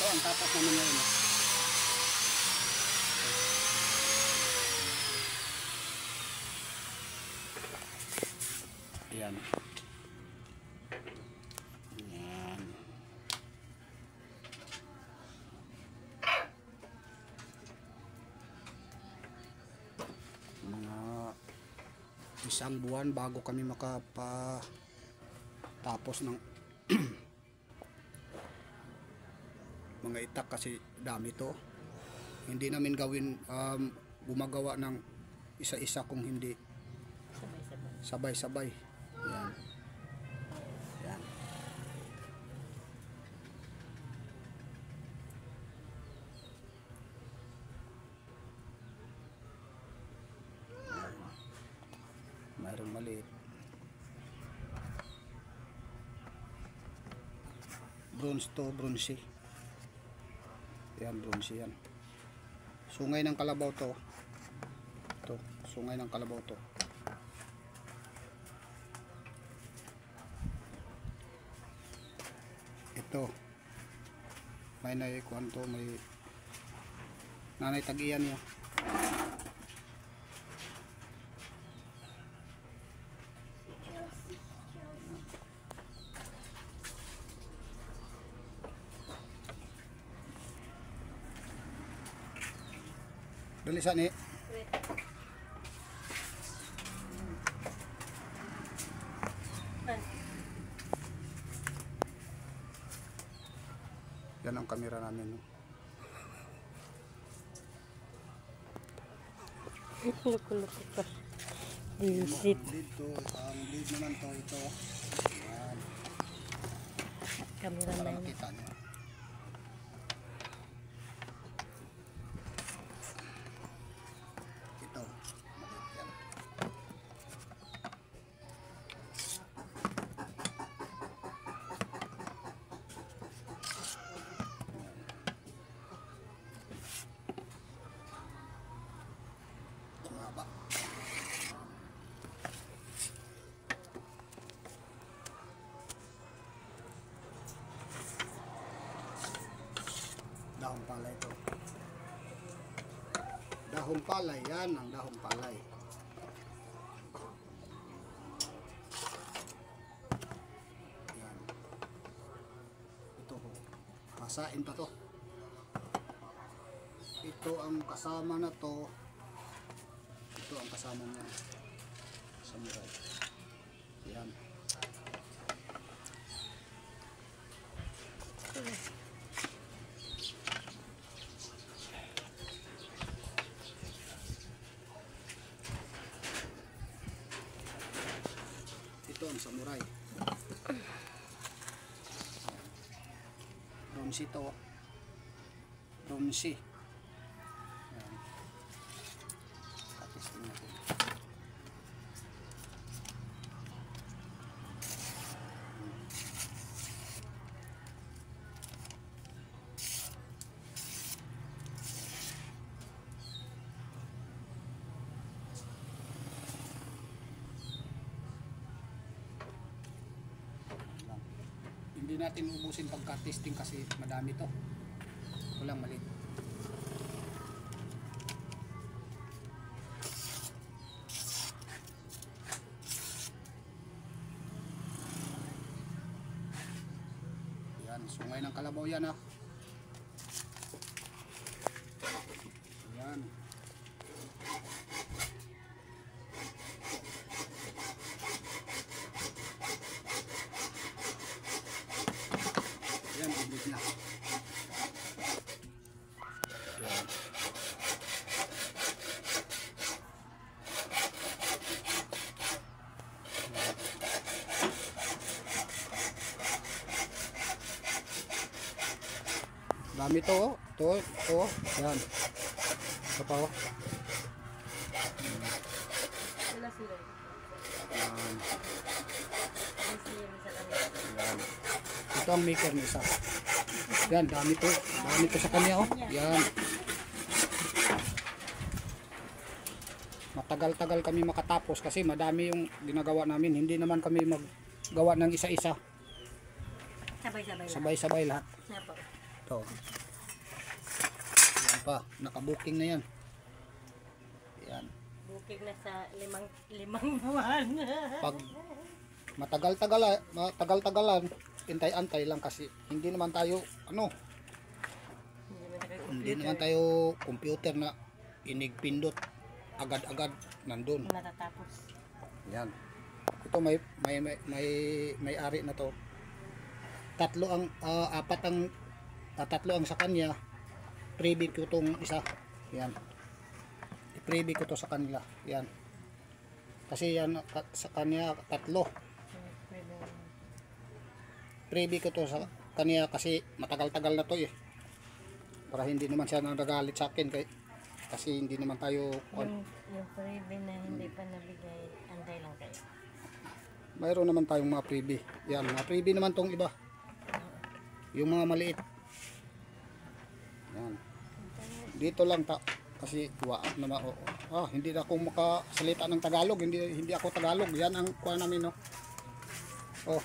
Ito ang tapos namin ngayon. Ayan. Ayan. Mga isang buwan bago kami makapatapos ng mga itak kasi dami to. Hindi namin gawin gumagawa ng isa-isa kung hindi sabay-sabay. Yan. Yan. Mayroong maliit. Bronze to bronze. Yan, bronze yan. Sungay ng kalabaw to. Ito, sungay ng kalabaw to. Ito. May naikuan to, may nanay tag-iyan niya. Dalisan ni. Yan ang kamera namin. Luko-luko pa. Visit. Dito, ang lead naman to, ito. Yan. Kamera Para na yun. makita niyo. Ito. Maliit yan. Tumaba. Dahon palay ito. Dahon palay, yan ang dahon palay. Yan. Ito ho. Hasain pa to. Ito ang kasama na to. Ito ang kasama niya. Samurai. Yan. Ito ang samurai. Bronze to. Bronze. Yan. Katisting natin. Hindi natin ubusin pagka-testing kasi madami to. Walang maliit. Yan, sungay ng kalabaw yan ah. Yan. Yan, ibig na. Yan. Dami to, oh. Ito, yan. Ito pa, oh. Wala sila. Yan. Yan. Ito ang maker ni isa. Yan, dami to. Dami to sa kanya, oh. Yan. Matagal-tagal kami makatapos kasi madami yung ginagawa namin. Hindi naman kami maggawa ng isa-isa. Sabay-sabay lang. Sabay-sabay lahat. Yan po. Ito. to. Yan pa, nakabuking na yan. Yan. Bukid na sa limang buwan. Pag matagal-tagalan, intay-antay lang kasi hindi naman tayo hindi naman tayo computer na inigpindot agad-agad nandun. Natatapos. Yan. Ito may ari na to. Tatlo ang sa kanya. Freebie ko tong isa. Yan. I-freebie ko to sa kanila. Yan. Kasi yan sa kanya tatlo. Freebie ko to sa kanya kasi matagal-tagal na to eh. Para hindi naman siya nagagalit sa akin kasi hindi naman tayo Yung freebie na hindi pa nabigay, antay lang kayo. mayroon naman tayong mga freebie. Yan, mga freebie naman tong iba. Yung mga maliit. Yan. Dito lang kasi waat naman. Hindi na ako makasalita ng Tagalog. Hindi ako Tagalog. Yan ang kuha namin, no. Oh.